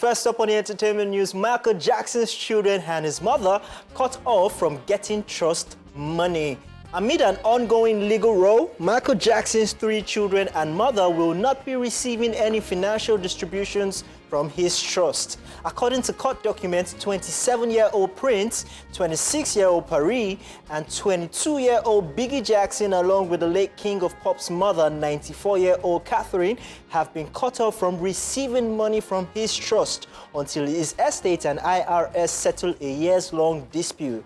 First up on the entertainment news, Michael Jackson's children and his mother cut off from getting trust money. Amid an ongoing legal row, Michael Jackson's 3 children and mother will not be receiving any financial distributions from his trust. According to court documents, 27-year-old Prince, 26-year-old Paris, and 22-year-old Biggie Jackson, along with the late King of Pop's mother, 94-year-old Catherine, have been cut off from receiving money from his trust until his estate and IRS settle a years-long dispute.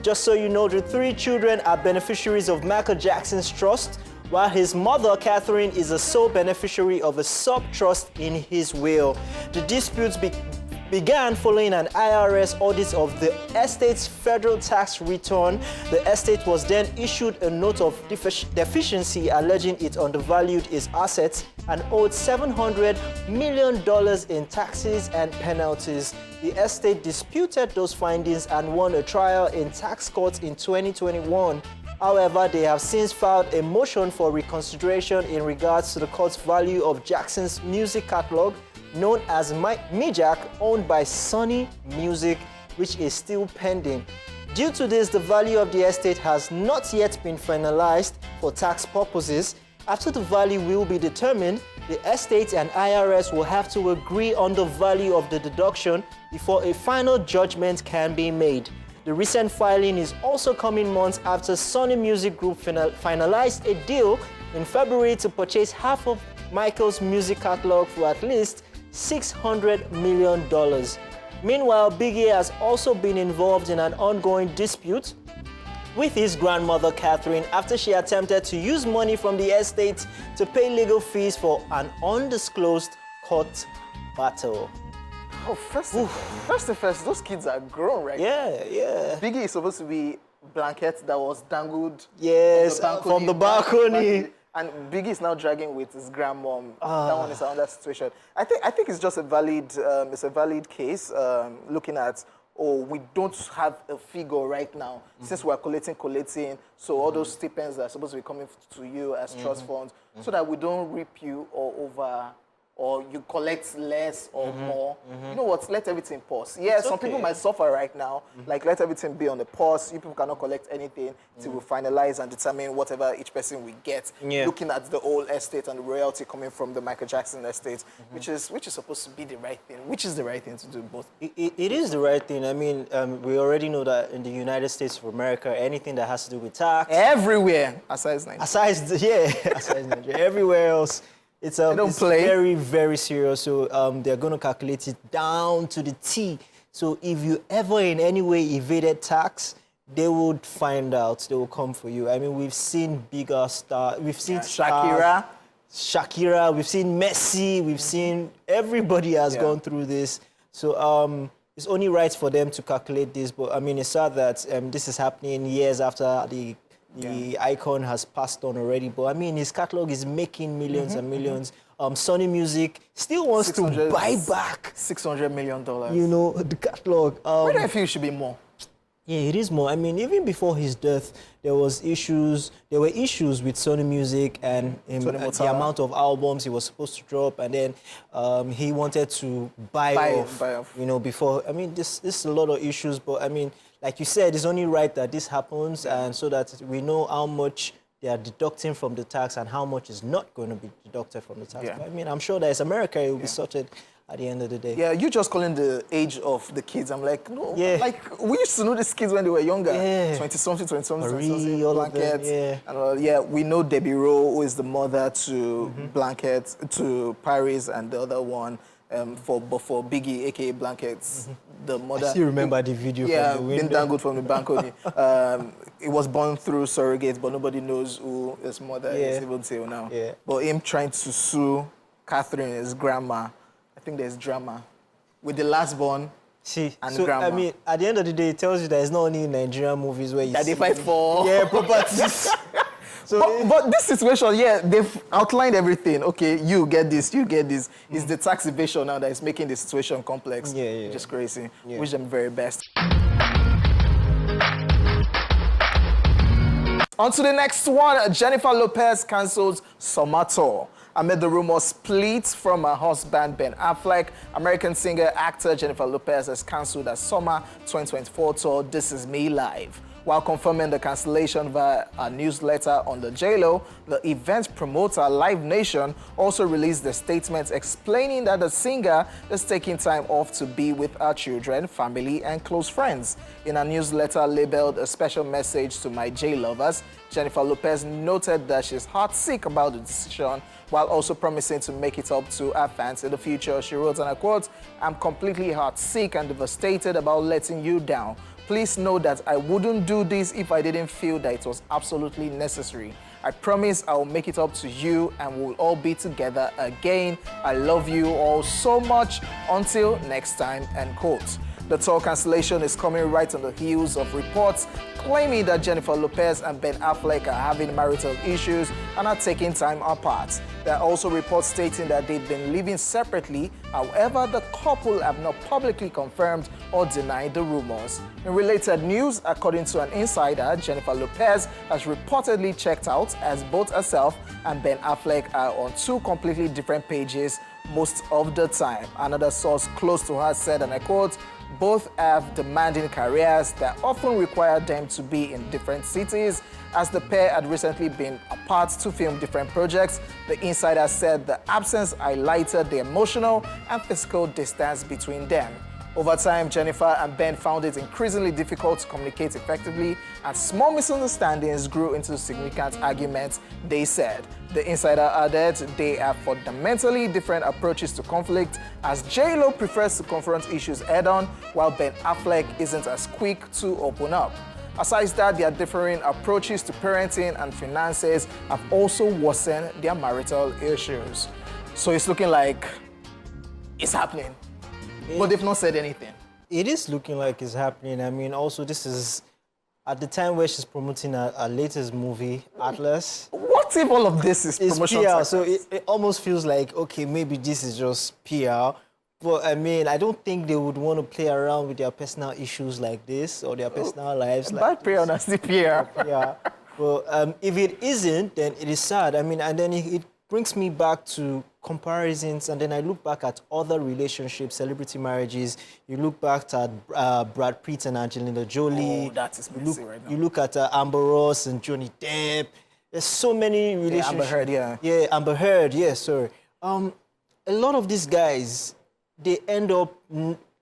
Just so you know, the 3 children are beneficiaries of Michael Jackson's trust, while his mother, Catherine, is a sole beneficiary of a sub-trust in his will. The disputes began following an IRS audit of the estate's federal tax return. The estate was then issued a note of deficiency alleging it undervalued its assets and owed $700 million in taxes and penalties. The estate disputed those findings and won a trial in tax court in 2021. However, they have since filed a motion for reconsideration in regards to the court's value of Jackson's music catalog, known as MIJAC, owned by Sony Music, which is still pending. Due to this, the value of the estate has not yet been finalized for tax purposes. After the value will be determined, the estate and IRS will have to agree on the value of the deduction before a final judgment can be made. The recent filing is also coming months after Sony Music Group finalized a deal in February to purchase half of Michael's music catalog for at least $600 million. Meanwhile, Biggie has also been involved in an ongoing dispute with his grandmother, Catherine, after she attempted to use money from the estate to pay legal fees for an undisclosed court battle. Oh, first, those kids are grown, right? Yeah. Biggie is supposed to be Blanket that was dangled from the balcony. And Biggie is now dragging with his grandmom. That one is another situation. I think it's just a valid case. Looking at, we don't have a figure right now since we're collecting. So all those stipends that are supposed to be coming to you as trust funds, so that we don't reap you or you collect less or more. You know what? Let everything pause. Yeah, some people might suffer right now. Like, let everything be on the pause. You people cannot collect anything till we finalize and determine whatever each person will get. Looking at the whole estate and the royalty coming from the Michael Jackson estate, which is supposed to be the right thing. Which is the right thing to do both. It is the right thing. I mean, we already know that in the United States of America, anything that has to do with tax, everywhere aside Nigeria. Aside Nigeria, everywhere else. It's very, very serious. So they're going to calculate it down to the T. So if you ever in any way evaded tax, they would find out. They will come for you. I mean, we've seen bigger stars. We've seen Shakira. We've seen Messi. We've seen everybody has gone through this. So it's only right for them to calculate this. But I mean, it's sad that this is happening years after the icon has passed on already, but I mean, his catalog is making millions and millions. Sony Music still wants to buy back $600 million. You know, the catalog. Why do I feel it should be more? Yeah, it is more. I mean, even before his death, there were issues with Sony Music and the amount of albums he was supposed to drop, and then he wanted to buy off. You know, before. I mean, this is a lot of issues, but I mean, like you said, it's only right that this happens, and so that we know how much they are deducting from the tax and how much is not going to be deducted from the tax. But I mean, I'm sure that as America, it will be sorted at the end of the day. Yeah, you just calling the age of the kids. I'm like, no. Like, we used to know these kids when they were younger. 20-something, Blanket. And we know Debbie Rowe, who is the mother to Blanket, to Paris, and the other one for Biggie, a.k.a. Blankets, the mother. I still remember the video from the window. Being dangled from the balcony. It was born through surrogates, but nobody knows who his mother is even till now. But him trying to sue Catherine, his grandma, I think there's drama with the last born and grandma. I mean, at the end of the day, it tells you that it's not only in Nigerian movies where you that they fight for properties. But this situation, they've outlined everything. Okay, you get this, you get this. It's the tax evasion now that is making the situation complex. Which is crazy. Wish them very best. On to the next one. Jennifer Lopez cancels summer tour. Amid the rumor split from her husband Ben Affleck, American singer-actor Jennifer Lopez has cancelled her summer 2024 tour This Is Me Live. While confirming the cancellation via a newsletter on the JLo, the event promoter Live Nation also released a statement explaining that the singer is taking time off to be with her children, family, and close friends. In a newsletter labeled A Special Message to My J-Lovers, Jennifer Lopez noted that she's heartsick about the decision while also promising to make it up to her fans in the future. She wrote, and I quote, "I'm completely heartsick and devastated about letting you down. Please know that I wouldn't do this if I didn't feel that it was absolutely necessary. I promise I will make it up to you and we'll all be together again. I love you all so much. Until next time," end quote. The tour cancellation is coming right on the heels of reports claiming that Jennifer Lopez and Ben Affleck are having marital issues and are taking time apart. There are also reports stating that they've been living separately. However, the couple have not publicly confirmed or denied the rumors. In related news, according to an insider, Jennifer Lopez has reportedly checked out as both herself and Ben Affleck are on two completely different pages most of the time. Another source close to her said, and I quote, "Both have demanding careers that often require them to be in different cities. As the pair had recently been apart to film different projects, the insider said the absence highlighted the emotional and physical distance between them. Over time, Jennifer and Ben found it increasingly difficult to communicate effectively, and small misunderstandings grew into significant arguments, they said. The insider added they have fundamentally different approaches to conflict, as J-Lo prefers to confront issues head-on, while Ben Affleck isn't as quick to open up. Aside that, their differing approaches to parenting and finances have also worsened their marital issues." So it's looking like it's happening. But they've not said anything. It is looking like it's happening. I mean, also, this is at the time where she's promoting her latest movie, Atlas. What if all of this is It's promotion PR, success? so it almost feels like, okay, maybe this is just PR. But I mean, I don't think they would want to play around with their personal issues like this or their personal lives like Bad PR, nasty PR. yeah. Well, if it isn't, then it is sad. I mean, and then it brings me back to comparisons, and then I look back at other relationships, celebrity marriages. You look back at Brad Pitt and Angelina Jolie. Oh, that is messy right now. You look at Amber Ross and Johnny Depp. There's so many relationships. Amber Heard, yeah. Yeah, Amber Heard, yeah, sorry. A lot of these guys, they end up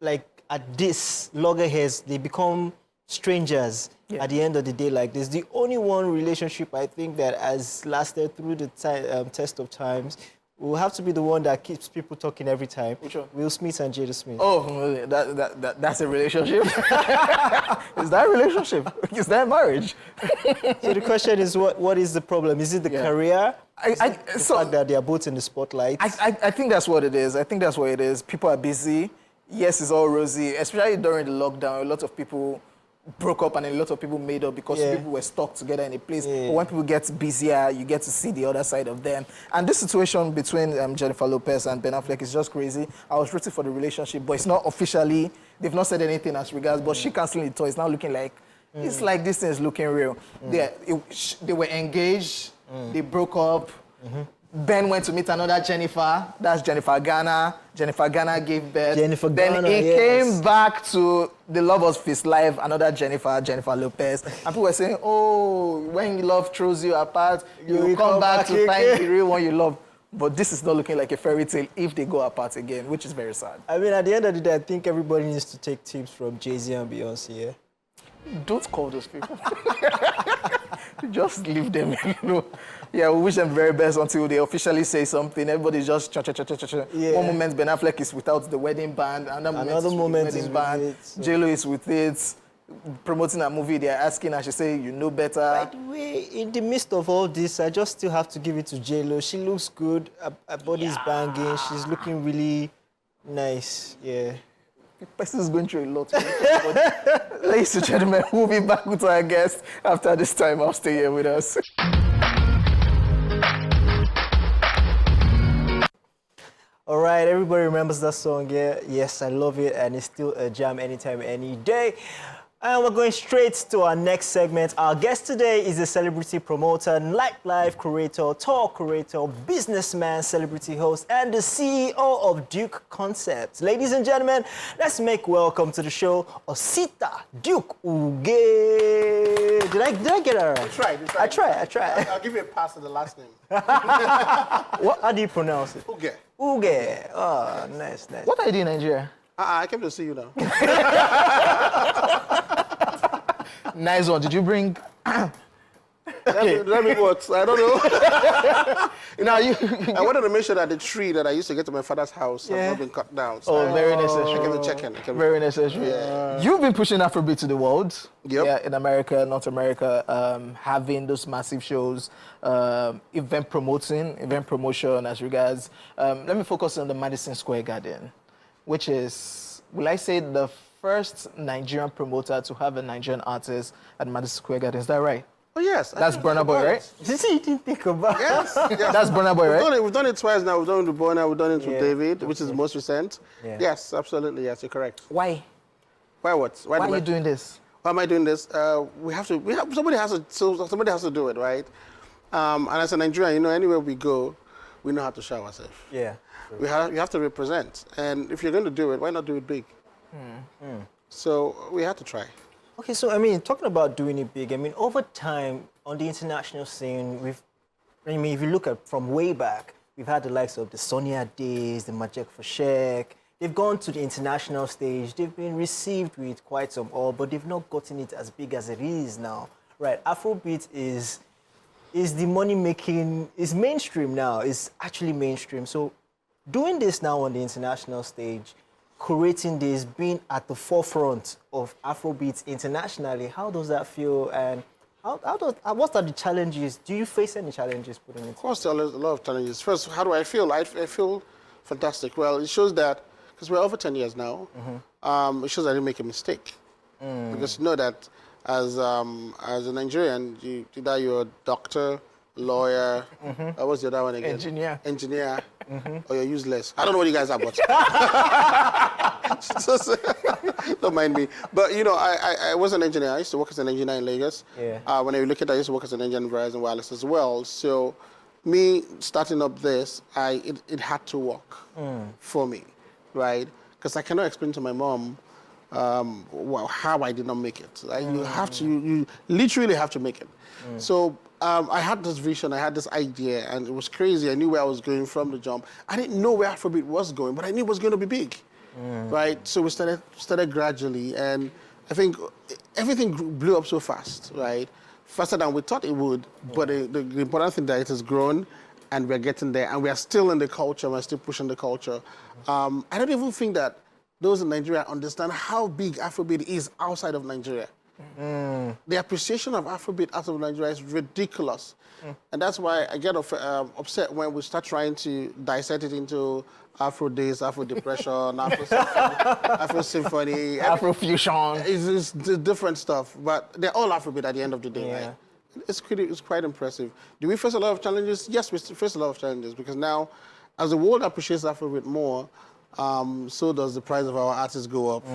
like at this loggerheads, they become strangers at the end of the day like this. The only one relationship I think that has lasted through the test of times will have to be the one that keeps people talking every time. Which one? Will Smith and Jada Smith. Oh, that's a relationship? Is that a relationship? Is that marriage? So the question is, what is the problem? Is it the career? The fact that they are both in the spotlight? I think that's what it is. I think that's what it is. People are busy. Yes, it's all rosy, especially during the lockdown. A lot of people broke up and a lot of people made up because people were stuck together in a place. But when people get busier, you get to see the other side of them. And this situation between Jennifer Lopez and Ben Affleck is just crazy. I was rooting for the relationship, but it's not officially, they've not said anything as regards, but she cancelling the tour. It's now looking like, it's like this thing is looking real. They were engaged, they broke up. Ben went to meet another Jennifer. That's Jennifer Garner. Jennifer Garner gave birth. Then he came back to the Love of His Life, another Jennifer Lopez. And people were saying, oh, when love throws you apart, you come back to find the real one you love. But this is not looking like a fairy tale if they go apart again, which is very sad. I mean, at the end of the day, I think everybody needs to take tips from Jay-Z and Beyonce, yeah? Don't call those people. Just leave them, you know. Yeah, we wish them very best until they officially say something. Everybody's just cha-cha-cha-cha-cha. Yeah. One moment, Ben Affleck is without the wedding band. Another moment is with the wedding band. So. J-Lo is with it. Promoting a movie, they're asking her, she say, you know better. By the way, in the midst of all this, I just still have to give it to J-Lo. She looks good. Her body's banging. She's looking really nice, yeah. The person is going through a lot. Ladies and gentlemen, we'll be back with our guest after this time. I'll stay here with us. All right, everybody remembers that song, yeah? Yes, I love it, and it's still a jam anytime, any day. And we're going straight to our next segment. Our guest today is a celebrity promoter, nightlife curator, tour curator, businessman, celebrity host, and the CEO of Duke Concepts. Ladies and gentlemen, let's make welcome to the show Osita Duke Uge. Did I get it right? I tried. I'll give you a pass on the last name. How do you pronounce it? Uge. Uge. Oh, nice. What are you doing in Nigeria? I came to see you now. Nice one. Did you bring... Let me what? I don't know. Now I wanted to make sure that the tree that I used to get to my father's house has not been cut down. So Oh, very necessary. I came to check in. Very necessary. You've been pushing Afrobeat to the world. Yep. Yeah, in America, North America, having those massive shows, event promotion as regards. Let me focus on the Madison Square Garden, which is, will I say, the first Nigerian promoter to have a Nigerian artist at Madison Square Garden. Is that right? Oh yes. That's Burna Boy, right? You see, you didn't think about Yes. That's Burna Boy, right? We've done it twice now. We've done it with Burna, we've done it with David, which is the most recent. Yeah. Yes, absolutely. Yes, you're correct. Why? Why what? Why are you doing this? Why am I doing this? Somebody has to do it, right? And as a Nigerian, anywhere we go, we know how to show ourselves. Yeah. You have to represent. And if you're going to do it, why not do it big? So we had to try. Okay, so talking about doing it big, over time on the international scene, if you look at from way back, we've had the likes of the Sonia Days, the Majek Foshek. They've gone to the international stage. They've been received with quite some awe, but they've not gotten it as big as it is now. Right? Afrobeat is the money making, is mainstream now. Is actually mainstream. So doing this now on the international stage, curating this, being at the forefront of Afrobeats internationally, how does that feel? And what are the challenges? Do you face any challenges putting it? Of course, there are a lot of challenges. First, how do I feel? I feel fantastic. Well, it shows that, because we're over 10 years now, it shows I didn't make a mistake. Because you know that as a Nigerian, either you're a doctor, lawyer, what's the other one again? Engineer, or you're useless. I don't know what you guys are, but don't mind me. But I was an engineer. I used to work as an engineer in Lagos. Yeah. When I look at it, I used to work as an engineer in Verizon Wireless as well. So me starting up this, it had to work for me, right? Because I cannot explain to my mom how I did not make it. Right? You literally have to make it. So I had this vision, I had this idea, and it was crazy. I knew where I was going from the jump. I didn't know where Afrobeat was going, but I knew it was going to be big, right? So we started gradually, and I think everything blew up so fast, right? Faster than we thought it would, but the important thing that it has grown, and we're getting there, and we are still in the culture, we're still pushing the culture. I don't even think that those in Nigeria understand how big Afrobeat is outside of Nigeria. The appreciation of Afrobeat out of Nigeria is ridiculous. And that's why I get upset when we start trying to dissect it into Afro Days, Afro Depression, Afro Symphony, Afrofusion. It's different stuff, but they're all Afrobeat at the end of the day, right? It's quite impressive. Do we face a lot of challenges? Yes, we face a lot of challenges, because now, as the world appreciates Afrobeat more, so does the price of our artists go up.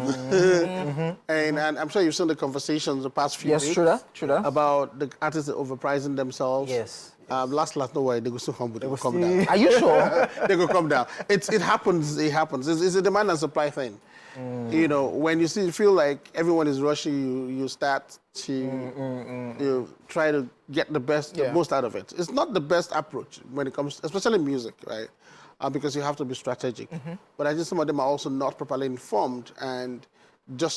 And I'm sure you've seen the conversations the past few weeks. Yes, true that. About the artists overpricing themselves. Yes. Last, no worry, they go so humble, they will come down. Are you sure? They go come down. It happens. It's a demand and supply thing. When you feel like everyone is rushing, you start to try to get the most out of it. It's not the best approach when it comes, especially music, right? Because you have to be strategic. But I think some of them are also not properly informed and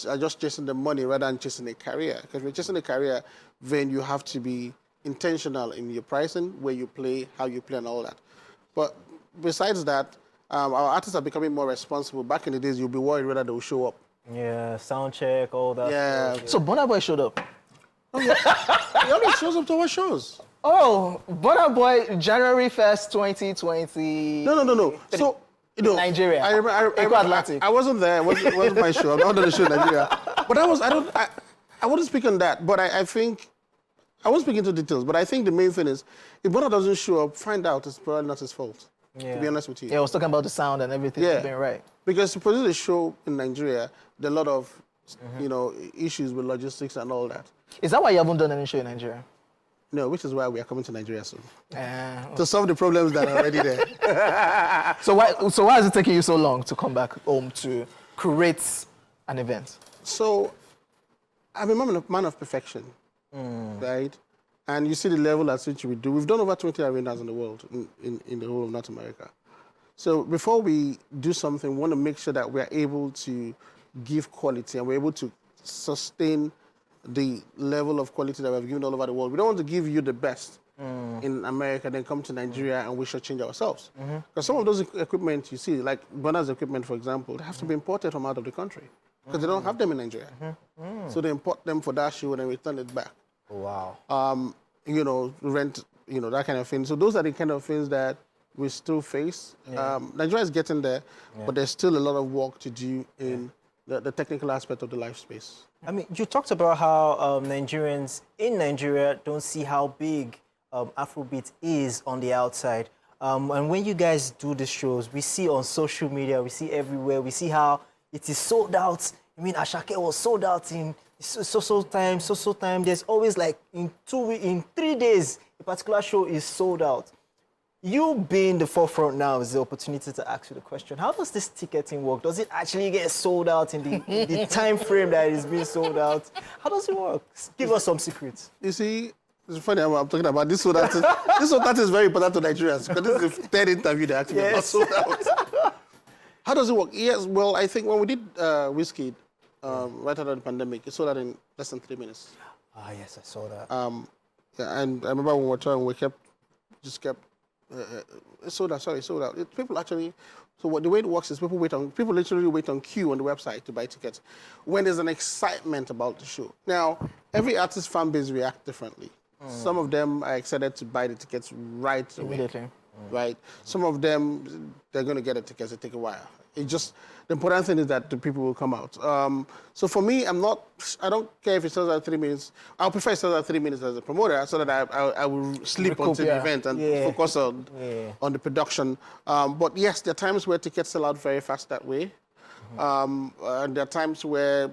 are just chasing the money rather than chasing a career. Because if you're chasing a career, then you have to be intentional in your pricing, where you play, how you play, and all that. But besides that, our artists are becoming more responsible. Back in the days, you'll be worried whether they will show up. Yeah, sound check, all that. Yeah. Stuff. So Burna Boy showed up. He always shows up to our shows. Oh, Burna Boy, January 1st, 2020. No. So, Nigeria. I remember, Atlantic. I wasn't there. It wasn't my show. I'm not on the show in Nigeria. But I wouldn't speak on that. But I think, I won't speak into details, but I think the main thing is, if Burna doesn't show up, find out it's probably not his fault, to be honest with you. Yeah, I was talking about the sound and everything. Yeah. Being right. Because to produce a show in Nigeria, there are a lot of issues with logistics and all that. Is that why you haven't done any show in Nigeria? No, which is why we are coming to Nigeria soon Okay. to solve the problems that are already there. So why is it taking you so long to come back home to create an event? So, I'm a man of perfection, right? And you see the level at which we do. We've done over 20 arenas in the world, in the whole of North America. So before we do something, we want to make sure that we're able to give quality and we're able to sustain the level of quality that we've given all over the world. We don't want to give you the best in America, then come to Nigeria and we should change ourselves. Because some of those equipment you see, like Bonner's equipment, for example, they have to be imported from out of the country because they don't have them in Nigeria. So they import them for that show and then return it back. Wow. Rent, that kind of thing. So those are the kind of things that we still face. Nigeria is getting there, but there's still a lot of work to do in the technical aspect of the live space. I mean, you talked about how Nigerians in Nigeria don't see how big Afrobeat is on the outside. And when you guys do the shows, we see on social media, we see everywhere, we see how it is sold out. I mean, Ashake was sold out in so time. There's always like in 3 days, a particular show is sold out. You being the forefront now is the opportunity to ask you the question. How does this ticketing work? Does it actually get sold out in the time frame that it is being sold out? How does it work? Give us some secrets. You see, it's funny I'm talking about this. So that is very important to Nigerians because this is the third interview that actually got sold out. How does it work? Yes, well, I think when we did Wizkid right after the pandemic, it sold out in less than 3 minutes. Ah, yes, I saw that. And I remember when we were touring, we kept sold out. People actually, the way it works is people literally wait on queue on the website to buy tickets when there's an excitement about the show. Now, every artist fan base react differently. Some of them are excited to buy the tickets right away. Immediately. Right? Some of them, they're going to get the tickets, it take a while. The important thing is that the people will come out. So for me, I don't care if it sells out 3 minutes. I'll prefer it sells out 3 minutes as a promoter so that I will sleep until the event and focus on the production. But yes, there are times where tickets sell out very fast that way. And there are times where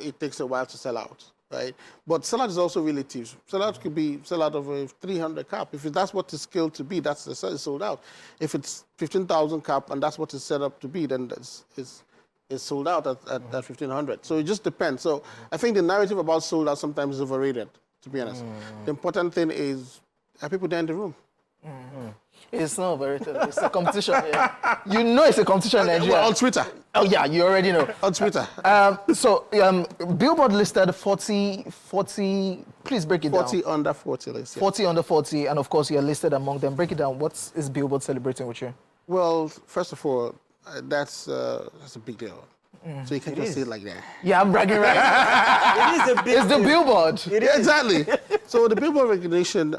it takes a while to sell out. Right, but sellout is also relative. Sellout could be sellout of a 300 cap. If that's what it's scaled to be, that's it's sold out. If it's 15,000 cap and that's what it's set up to be, then it's sold out at 1,500. So it just depends. So I think the narrative about sold out sometimes is overrated, to be honest. The important thing is, are people there in the room? It's not overrated. It's a competition. Yeah. You know it's a competition in Nigeria. Well, on Twitter. Oh yeah, you already know. On Twitter. Billboard listed 40, please break it down. 40 under 40, let's say. 40 under 40, and of course you're listed among them. Break it down. What is Billboard celebrating with you? Well, first of all, that's a big deal. So you can't just say it like that. Yeah, I'm bragging right. It is a big It's the Billboard. Exactly. So the Billboard recognition,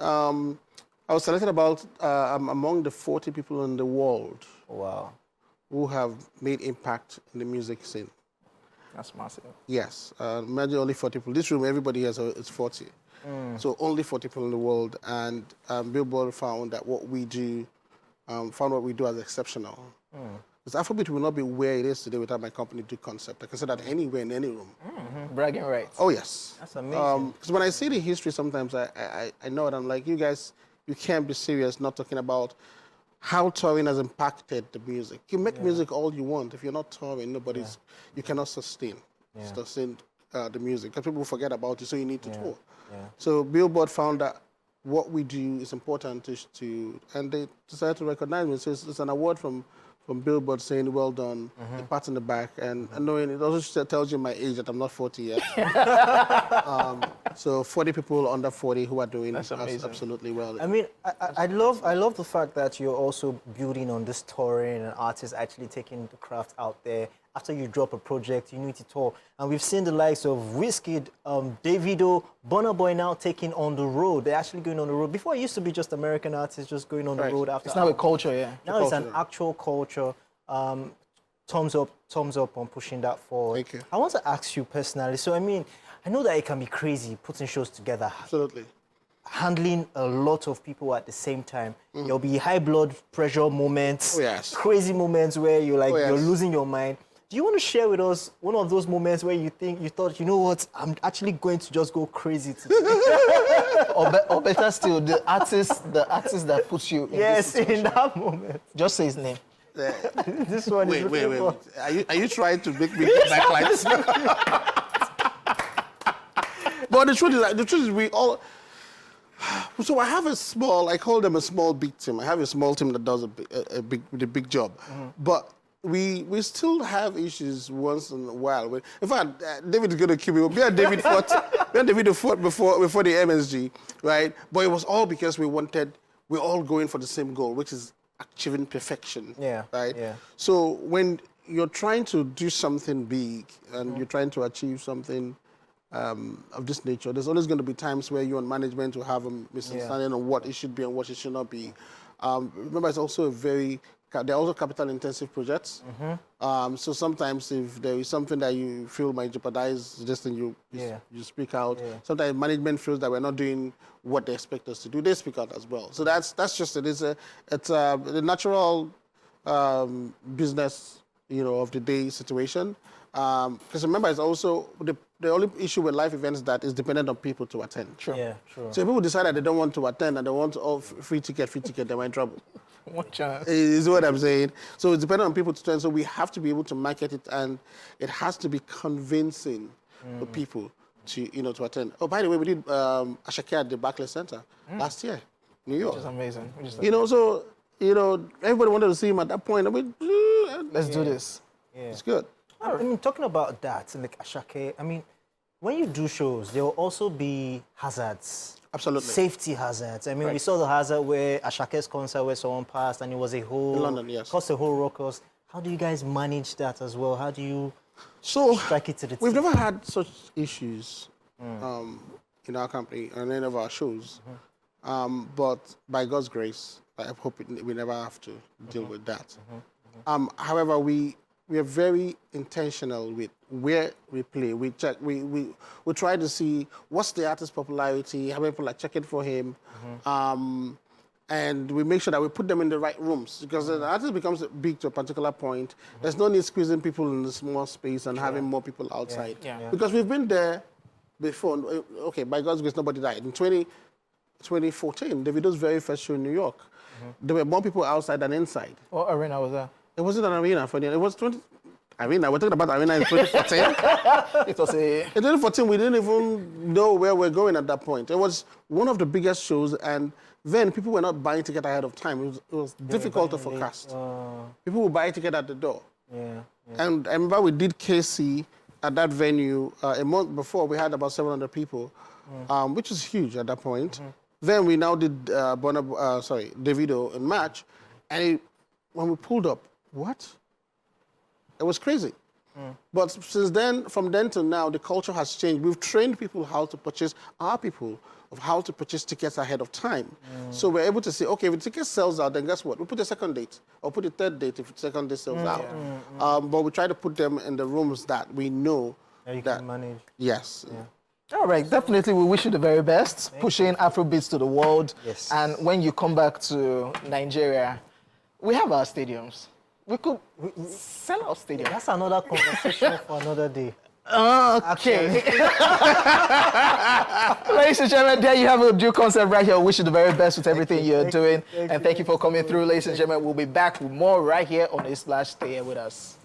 I was selected among the 40 people in the world who have made impact in the music scene. That's massive. Yes. Imagine only 40 people. This room, everybody is 40. So only 40 people in the world. And Billboard found that what we do as exceptional. Because Afrobeat will not be where it is today without my company, Do Concept. I can say that anywhere, in any room. Bragging rights. Oh, yes. That's amazing. Because when I see the history, sometimes I know it. I'm like, you guys, you can't be serious not talking about how touring has impacted the music. You make music all you want. If you're not touring, you cannot sustain the music. Because people forget about it, so you need to tour. So Billboard found that what we do is important and they decided to recognize me. So it's an award from Billboard saying, well done, the pat in the back, and knowing it also tells you my age that I'm not 40 yet. So 40 people under 40 who are doing absolutely well. I mean, I love the fact that you're also building on this touring and artists actually taking the craft out there. After you drop a project, you need to tour. And we've seen the likes of Wizkid, Davido, Burna Boy now taking on the road. They're actually going on the road. Before, it used to be just American artists just going on the road after. It's now a culture, yeah. Now it's an actual culture. Thumbs up on pushing that forward. Thank you. I want to ask you personally. So, I mean, I know that it can be crazy putting shows together. Absolutely. Handling a lot of people at the same time. There'll be high blood pressure moments, Oh, yes. crazy moments where you're like, Oh, yes. you're losing your mind. Do you want to share with us one of those moments where you thought, you know what, I'm actually going to just go crazy today? Or better still, the artist that puts you in this Yes, situation. in that moment. Just say his name. This one is Wait. Are you trying to make me get back lights? But the truth is we all. So I have I call them a small big team. I have a small team that does the big job, but we still have issues once in a while. In fact, David is going to kill me. Me and David fought. Before the MSG, right? But it was all because we're all going for the same goal, which is achieving perfection. Yeah. Right. Yeah. So when you're trying to do something big and you're trying to achieve something of this nature, there's always going to be times where you and management will have a misunderstanding on what it should be and what it should not be. Remember, it's also they're also capital-intensive projects. So sometimes if there is something that you feel might jeopardize this thing, you speak out. Yeah. Sometimes management feels that we're not doing what they expect us to do. They speak out as well. So that's just it. It's the natural business, of the day situation. Because remember, it's also the only issue with life events that is dependent on people to attend. Sure. Yeah, true. So if people decide that they don't want to attend and they want free ticket, they're in trouble. One chance. Is what I'm saying. So it's dependent on people to attend. So we have to be able to market it, and it has to be convincing for people to attend. Oh, by the way, we did Ashake at the Barclays Center last year, New York. Which is amazing. So everybody wanted to see him at that point. I mean, Let's do this. Yeah. it's good. I mean, talking about that, like Ashake, I mean, when you do shows, there will also be hazards. Absolutely. Safety hazards. I mean, we saw the hazard where Ashake's concert where someone passed and it was a whole... In London, yes. Caused a whole ruckus. How do you guys manage that as well? How do you strike it to the We've teeth? never had such issues in our company and any of our shows. But by God's grace, I hope we never have to deal with that. However, we are very intentional with where we play. We check. We try to see what's the artist's popularity, how many people are checking for him, and we make sure that we put them in the right rooms, because the artist becomes big to a particular point. There's no need squeezing people in the small space and having more people outside. Yeah. Because we've been there before. Okay, by God's grace, nobody died. In 2014, Davido's very first show in New York, there were more people outside than inside. What arena was that? It wasn't an arena for the. It was 20. Arena. We're talking about arena in 2014. It was a... In 2014, we didn't even know where we're going at that point. It was one of the biggest shows, and then people were not buying ticket ahead of time. It was difficult to forecast. People would buy ticket at the door. Yeah. And I remember we did KC at that venue a month before. We had about 700 people, which is huge at that point. Then we now did Davido in March, and when we pulled up, what? It was crazy. But since then, from then to now, the culture has changed. We've trained people how to purchase, our people, of how to purchase tickets ahead of time. So we're able to say, okay, if the ticket sells out, then guess what? We put a second date, or put a third date if the second date sells out. But we try to put them in the rooms that we know You can manage. Yes. All right, definitely we wish you the very best, pushing Afrobeats to the world. Yes. And when you come back to Nigeria, we have our stadiums. We could sell our stadium. That's another conversation for another day. Okay. Ladies and gentlemen, there you have a due concept right here. We wish you the very best with everything you're doing. And thank you for coming through, ladies and gentlemen. We'll be back with more right here on A-Splash. Stay here with us.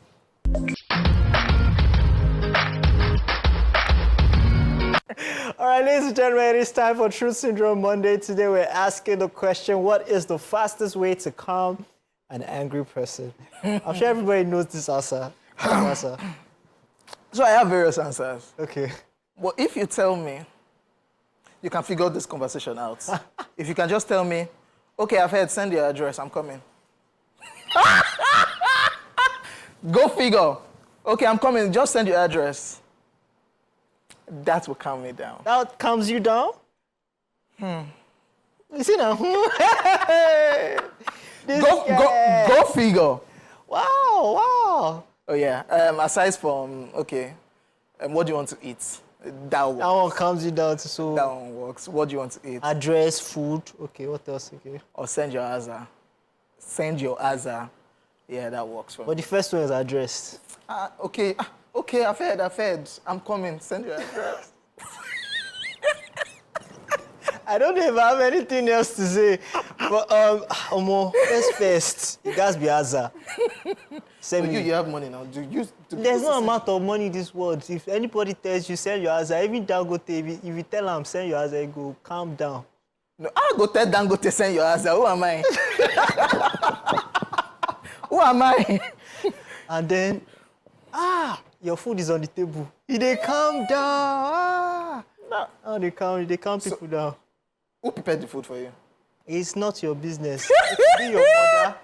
All right, ladies and gentlemen, it's time for Truth Syndrome Monday. Today we're asking the question, what is the fastest way to calm an angry person? I'm sure everybody knows this answer. So I have various answers. Okay. But if you tell me, you can figure this conversation out. If you can just tell me, okay, I've heard, send your address, I'm coming. Go figure. Okay, I'm coming, just send your address. That will calm me down. That calms you down? You see now? Go figure. Wow. Oh yeah, aside from, okay, what do you want to eat? That works. That one calms you down to so. That one works. What do you want to eat? Address, food. Okay, what else? Okay. Or send your Aza. Send your Aza. Yeah, that works for But me. the first one is addressed. Okay, okay, I've heard. I'm coming. Send your address. I don't know if I have anything else to say. But, Omo, first, you guys be Azza. Send me. You have money now. There's no amount of money in this world. If anybody tells you send your Azza, even Dangote, if you tell them send your Azza, you go calm down. No, I'll go tell Dangote send your answer. Who am I? Who am I? And then, your food is on the table. They calm down. They calm people down. Who prepared the food for you? It's not your business. It could be your mother,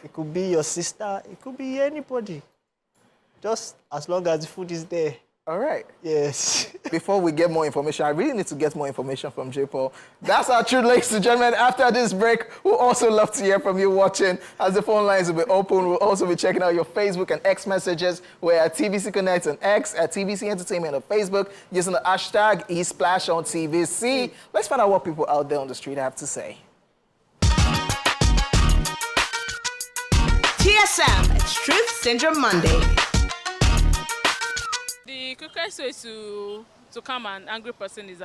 it could be your sister, it could be anybody. Just as long as the food is there. All right. Yes. Before we get more information, I really need to get more information from J. Paul. That's our truth, ladies and gentlemen. After this break, we'll also love to hear from you watching. As the phone lines will be open, we'll also be checking out your Facebook and X messages. We're at TVC Connect on X, at TVC Entertainment on Facebook, using the hashtag eSplash on TVC. Let's find out what people out there on the street have to say. TSM, it's Truth Syndrome Monday. The quickest way to calm an angry person is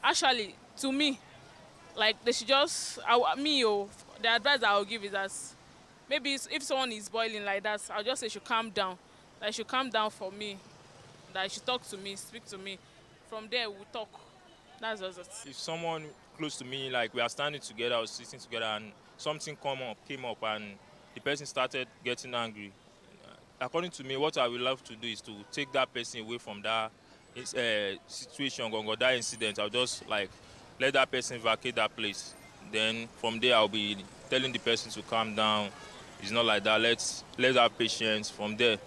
actually, to me, like they should just, the advice I will give is that maybe if someone is boiling like that, I'll just say should calm down. That they should calm down for me. That they should talk to me, speak to me. From there, we'll talk. That's just it. If someone close to me, like we are standing together or sitting together and something came up and the person started getting angry, according to me, what I would love to do is to take that person away from that situation or that incident. I'll just like let that person vacate that place. Then from there, I'll be telling the person to calm down. It's not like that. Let's have patience. From there,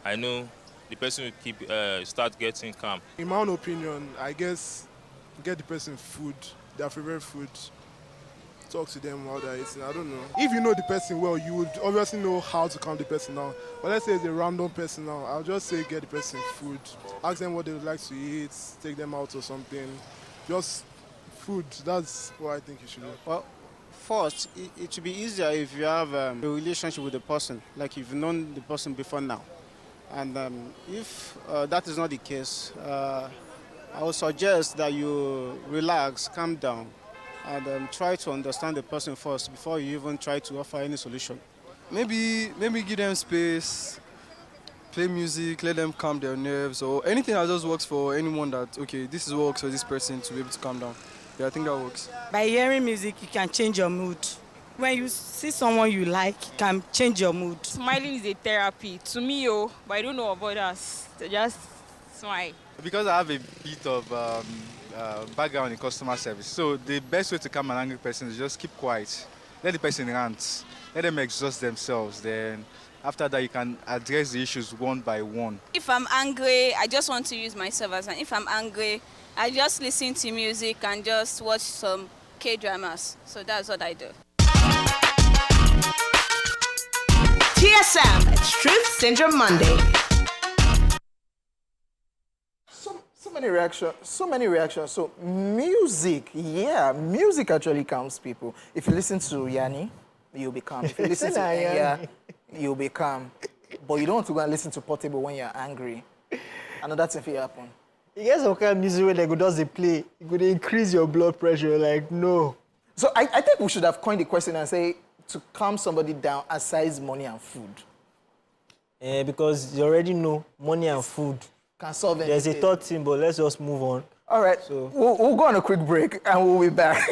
I know the person will start getting calm. In my own opinion, I guess get the person food, their favorite food. Talk to them while they're eating. I don't know. If you know the person well, you would obviously know how to calm the person down. But let's say it's a random person now, I'll just say get the person food. Ask them what they would like to eat, take them out or something. Just food, that's what I think you should do. Well, first, it should be easier if you have a relationship with the person, like you've known the person before now. And if that is not the case, I would suggest that you relax, calm down, and try to understand the person first before you even try to offer any solution. Maybe give them space, play music, let them calm their nerves, or anything that just works for anyone that, okay, this is what works for this person to be able to calm down. Yeah, I think that works. By hearing music, you can change your mood. When you see someone you like, you can change your mood. Smiling is a therapy to me, but I don't know about others. So just smile. Because I have a bit of background in customer service, so the best way to calm an angry person is just keep quiet. Let the person rant. Let them exhaust themselves. Then after that, you can address the issues one by one. If I'm angry, I just want to use myself as if I'm angry, I just listen to music and just watch some K-dramas. So that's what I do. TSM, it's Truth Syndrome Monday. So many reactions. So music, yeah, music actually calms people. If you listen to Yanni, you'll be calm. If you listen to Enya, you'll be calm. But you don't want to go and listen to Portable when you're angry. Another thing will happen. You get some kind of music where they go does they play, it could increase your blood pressure. Like, no. So I think we should have coined the question and say to calm somebody down aside money and food. Because you already know money and food can solve anything. There's a third thing, but let's just move on. All right, so we'll go on a quick break and we'll be back.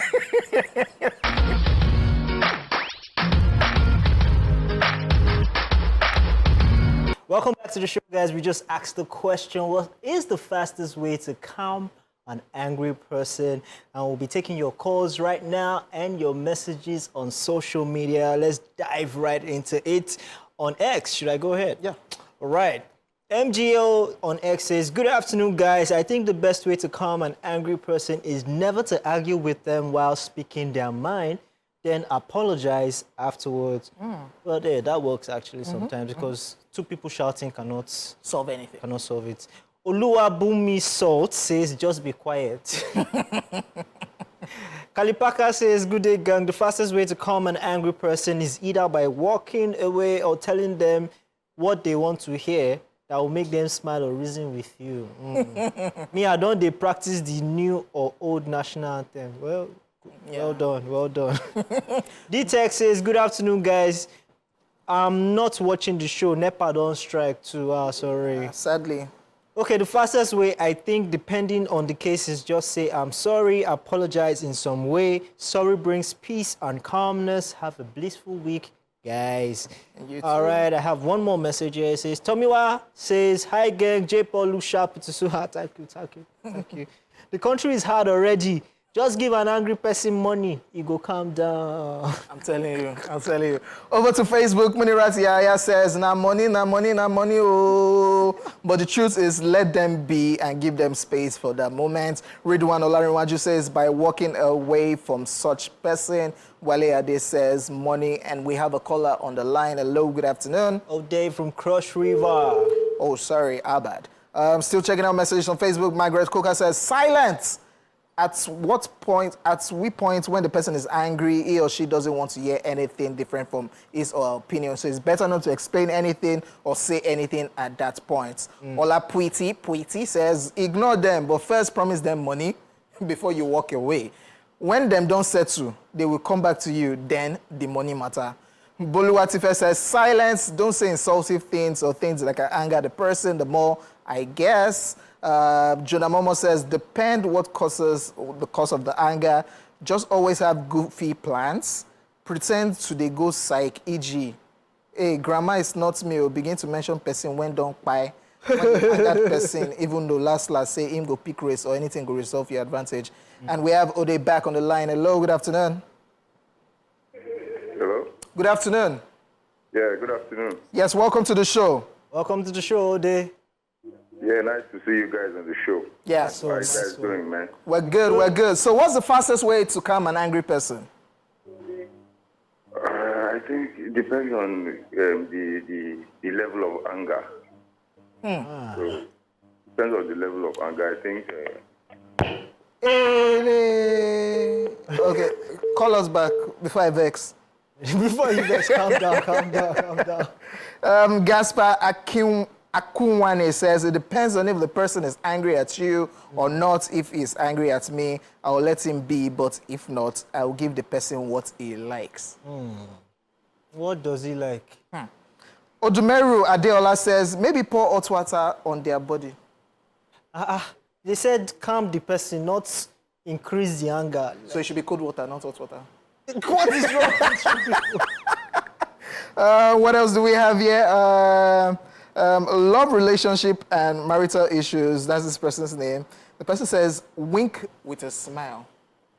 Welcome back to the show, guys. We just asked the question, what is the fastest way to calm an angry person? And we'll be taking your calls right now and your messages on social media. Let's dive right into it. On X, should I go ahead? Yeah. All right. MGO on X says, good afternoon, guys. I think the best way to calm an angry person is never to argue with them while speaking their mind, then apologize afterwards. Well, yeah, that works actually sometimes because two people shouting cannot solve anything. Cannot solve it. Oluwabumi Salt says, just be quiet. Kalipaka says, good day, gang. The fastest way to calm an angry person is either by walking away or telling them what they want to hear that will make them smile or reason with you. Me, I don't they practice the new or old national anthem. Well, well done, well done. D-Tech says, good afternoon, guys. I'm not watching the show. NEPA don't strike too. Sorry. Sadly. Okay, the fastest way, I think, depending on the case, is just say, I'm sorry, apologize in some way. Sorry brings peace and calmness. Have a blissful week, guys. All right, I have one more message here. It says, Tomiwa says, hi, gang. J. Paul Lusha Pitsuha. Thank you. The country is hard already. Just give an angry person money, he go calm down. I'm telling you. Over to Facebook, Munirat Yaya says, na money, oh. But the truth is, let them be and give them space for that moment. Ridwan Olarinwaju says, by walking away from such person. Wale Ade says, money. And we have a caller on the line. Hello, good afternoon. Oh, Dave from Crush River. Oh, sorry, Abad. Still checking out messages on Facebook. Margaret Coker says, silence. At we point when the person is angry, he or she doesn't want to hear anything different from his or her opinion. So it's better not to explain anything or say anything at that point. Ola Puiti says, ignore them, but first promise them money before you walk away. When them don't settle, they will come back to you, then the money matter. Boluwatife says, silence, don't say insultive things or things that can anger the person, the more, I guess. Jonah Momo says, depend what causes the cause of the anger. Just always have goofy plans. Pretend to they go psych, e.g. Hey, grandma is not me. Or begin to mention person when don't buy. When you anger that person, even though last say him go pick race or anything go resolve your advantage. And we have Ode back on the line. Hello, good afternoon. Hello. Good afternoon. Yeah, good afternoon. Yes, welcome to the show. Welcome to the show, Ode. Yeah, nice to see you guys on the show. Yes. How are you guys doing, man? We're good. So what's the fastest way to calm an angry person? I think it depends on the level of anger. So, depends on the level of anger. I think... Okay, call us back before I vex. Before you vex, calm down. Gaspar Akunwane says, it depends on if the person is angry at you or not. If he's angry at me, I will let him be. But if not, I will give the person what he likes. What does he like? Odumeru Adeola says, maybe pour hot water on their body. They said calm the person, not increase the anger. So it should be cold water, not hot water. What is wrong with you? What else do we have here? Love, relationship, and marital issues. That's this person's name. The person says, wink with a smile.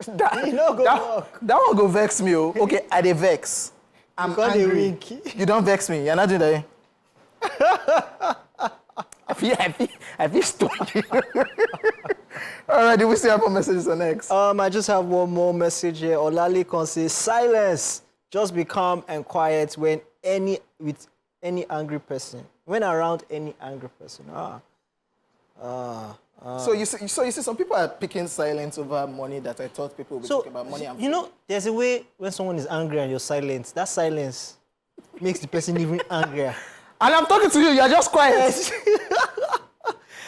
That one go vex me. Okay, I dey vex. I'm angry. You don't vex me. You're not doing that. I feel stupid. All right, do we still have more messages on next? I just have one more message here. Olalikon says, silence. Just be calm and quiet with any angry person. When around any angry person. So you see some people are picking silence over money that I thought people would be talking about money. You know, there's a way when someone is angry and you're silent, that silence makes the person even angrier. And I'm talking to you, you're just quiet.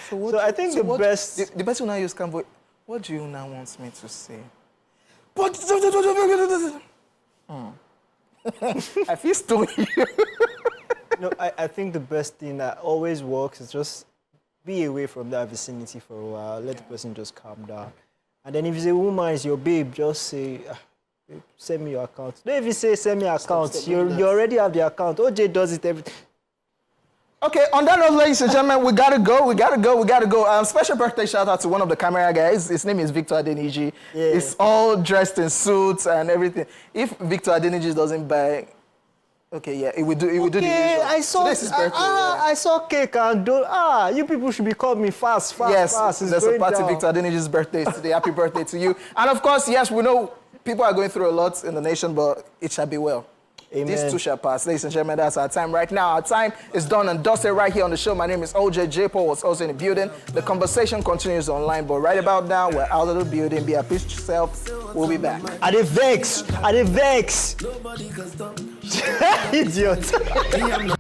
So I think the best... The best will now use calm voice. What do you now want me to say? I feel stupid. No, I think the best thing that always works is just be away from that vicinity for a while. Let the person just calm down. And then if it's a woman, it's your babe, just say, babe, send me your account. Don't even say, send me your account. You already have the account. OJ does it every... Okay, on that note, ladies and gentlemen, we gotta go. Special birthday shout out to one of the camera guys. His name is Victor Adeniji. Yeah. He's all dressed in suits and everything. If Victor Adeniji doesn't buy... Okay, yeah, it would do the usual. I saw I saw cake and you people should be calling me fast. Yes, there's a party. Victor Adeniji's birthday today. Happy birthday to you. And of course, yes, we know people are going through a lot in the nation, but it shall be well. Amen. This too shall pass. Ladies and gentlemen, that's our time right now. Our time is done and dusted right here on the show. My name is OJ. J. Paul was also in the building. The conversation continues online, but right about now, we're out of the building. Be at peace yourself. We'll be back. Are they vex? Idiot.